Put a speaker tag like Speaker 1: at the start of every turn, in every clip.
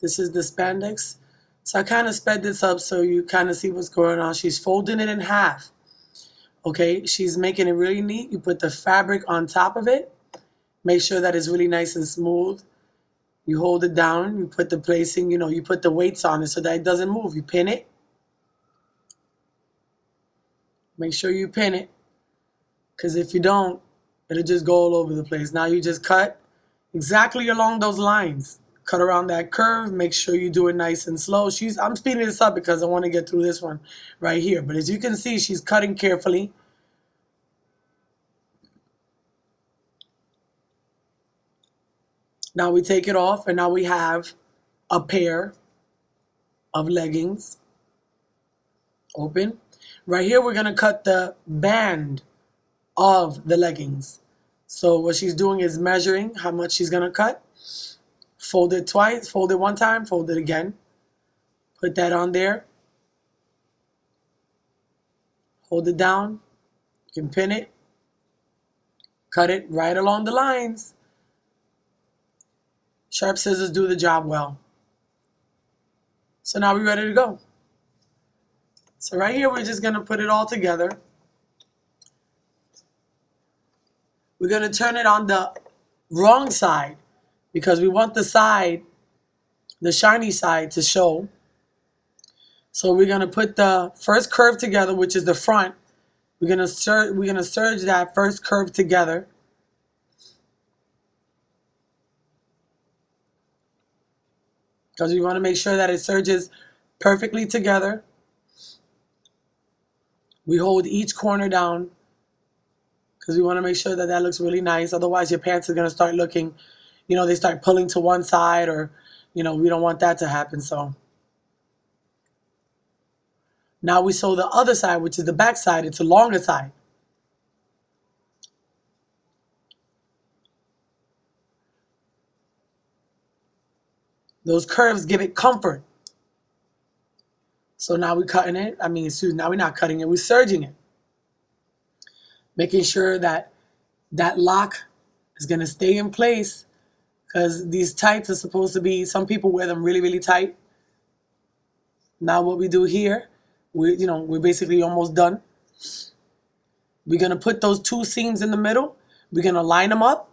Speaker 1: This is the spandex. So I kind of sped this up so you kind of see what's going on. She's folding it in half. Okay, she's making it really neat. You put the fabric on top of it. Make sure that it's really nice and smooth. You hold it down. You put the placing, you put the weights on it so that it doesn't move. You pin it. Make sure you pin it. Because if you don't, it'll just go all over the place. Now you just cut exactly along those lines. Cut around that curve. Make sure you do it nice and slow. I'm speeding this up because I want to get through this one right here. But as you can see, she's cutting carefully. Now we take it off, and now we have a pair of leggings. Open. Right here, we're going to cut the band of the leggings. So what she's doing is measuring how much she's going to cut. Fold it twice, fold it one time, fold it again. Put that on there. Hold it down. You can pin it. Cut it right along the lines. Sharp scissors do the job well. So now we're ready to go. So right here, we're just going to put it all together. We're going to turn it on the wrong side because we want the shiny side to show. So we're going to put the first curve together, which is the front. We're going to serge that first curve together. Because we want to make sure that it serges perfectly together. We hold each corner down because we want to make sure that that looks really nice. Otherwise, your pants are going to start looking, they start pulling to one side, or, we don't want that to happen. So now we sew the other side, which is the back side. It's a longer side. Those curves give it comfort. So now we're cutting it. Now we're not cutting it. We're serging it. Making sure that that lock is going to stay in place, because these tights are supposed to be, some people wear them really, really tight. Now what we do here, we're basically almost done. We're going to put those two seams in the middle. We're going to line them up.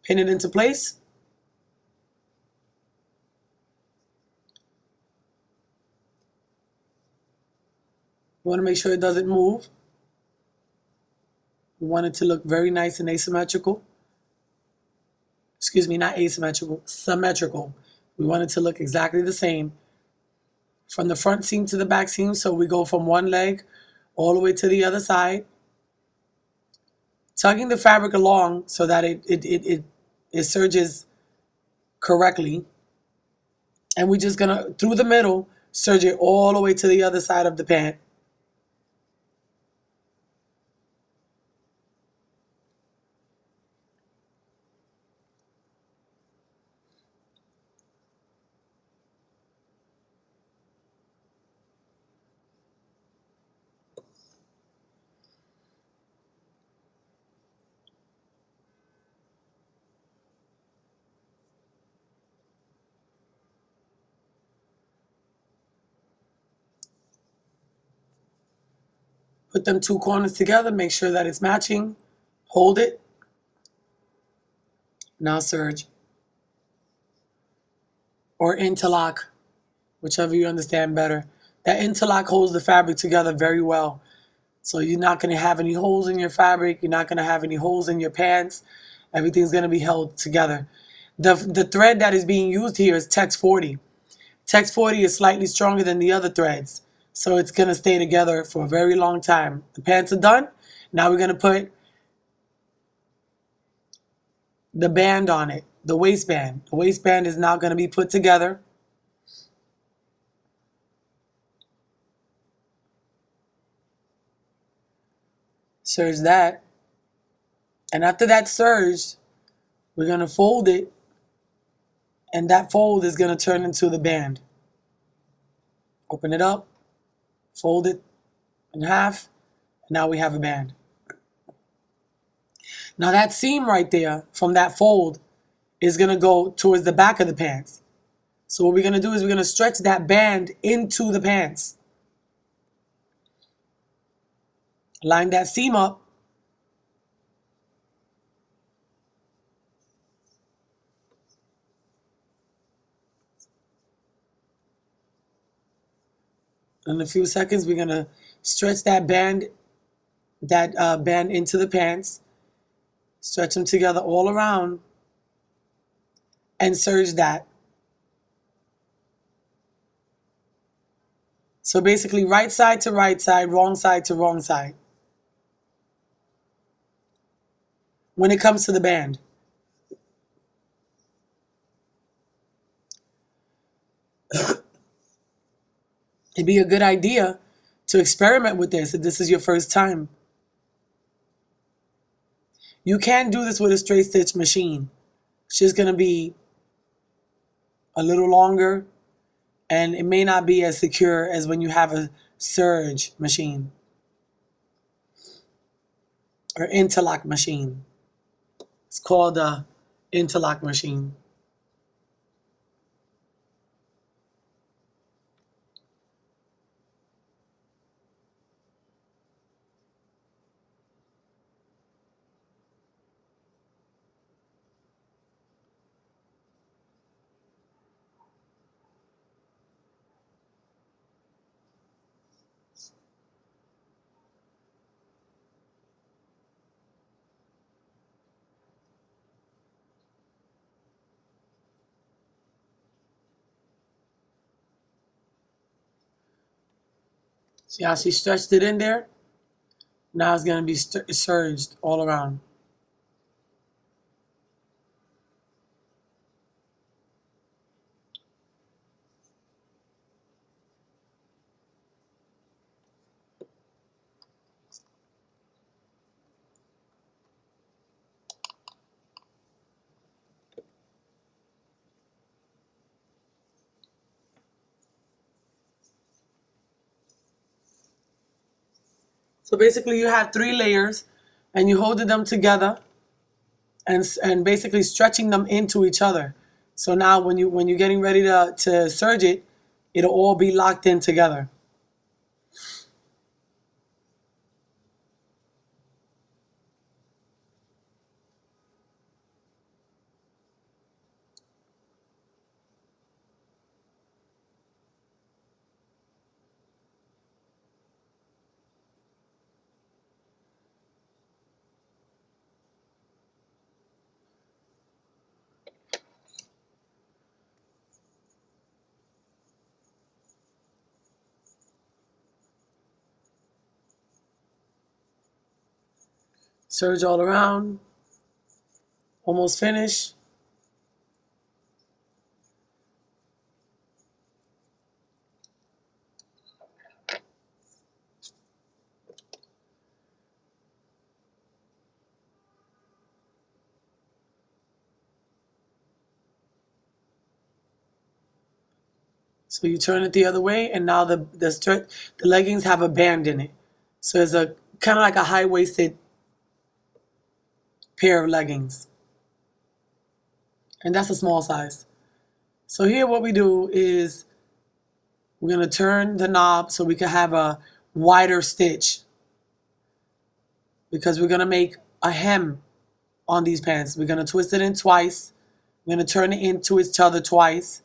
Speaker 1: Pin it into place. We want to make sure it doesn't move. We want it to look very nice and asymmetrical. Excuse me, not asymmetrical, symmetrical. We want it to look exactly the same from the front seam to the back seam. So we go from one leg all the way to the other side, tugging the fabric along so that it serges correctly. And we're just gonna, through the middle, serge it all the way to the other side of the pant. Put them two corners together, make sure that it's matching. Hold it. Now serge. Or interlock, whichever you understand better. That interlock holds the fabric together very well. So you're not going to have any holes in your fabric. You're not going to have any holes in your pants. Everything's going to be held together. The thread that is being used here is Tex 40. Tex 40 is slightly stronger than the other threads. So it's going to stay together for a very long time. The pants are done. Now we're going to put the band on it, the waistband. The waistband is now going to be put together. Serge that. And after that serge, we're going to fold it. And that fold is going to turn into the band. Open it up. Fold it in half, and now we have a band. Now that seam right there from that fold is going to go towards the back of the pants. So what we're going to do is we're going to stretch that band into the pants. Line that seam up. In a few seconds, we're going to stretch that band into the pants. Stretch them together all around and serge that. So basically right side to right side, wrong side to wrong side. When it comes to the band. It'd be a good idea to experiment with this if this is your first time. You can do this with a straight stitch machine. It's just going to be a little longer, and it may not be as secure as when you have a serge machine or interlock machine. It's called a interlock machine. See how she stretched it in there? Now it's going to be serged all around. So basically you have 3 layers and you hold them together and basically stretching them into each other. So now when you're getting ready to serge it, it'll all be locked in together. Serge all around. Almost finished. So you turn it the other way, and now the leggings have a band in it. So it's a kind of like a high-waisted pair of leggings. And that's a small size. So here what we do is we're going to turn the knob so we can have a wider stitch, because we're going to make a hem on these pants. We're going to twist it in twice. We're going to turn it into each other twice,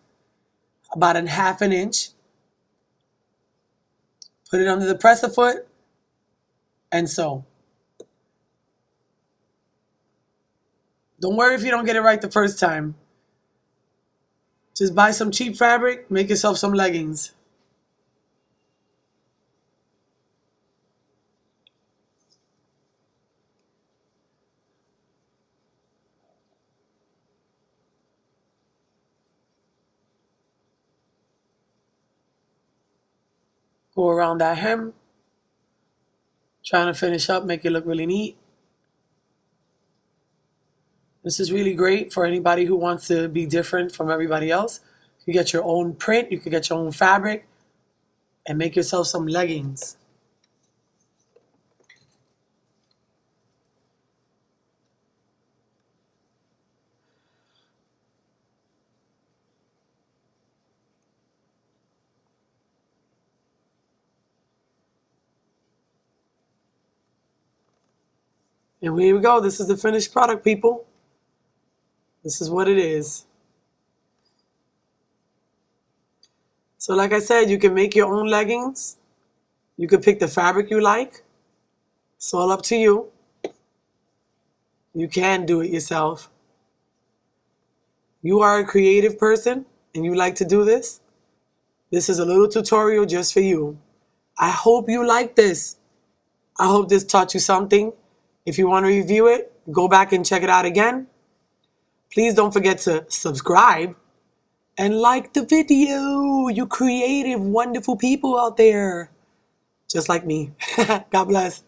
Speaker 1: about a half an inch. Put it under the presser foot and sew. Don't worry if you don't get it right the first time. Just buy some cheap fabric, make yourself some leggings. Go around that hem, trying to finish up, make it look really neat. This is really great for anybody who wants to be different from everybody else. You get your own print, you can get your own fabric, and make yourself some leggings. And here we go. This is the finished product, people. This is what it is. So like I said, you can make your own leggings. You can pick the fabric you like. It's all up to you. You can do it yourself. You are a creative person and you like to do this. This is a little tutorial just for you. I hope you like this. I hope this taught you something. If you want to review it, go back and check it out again. Please don't forget to subscribe and like the video. You creative, wonderful people out there. Just like me. God bless.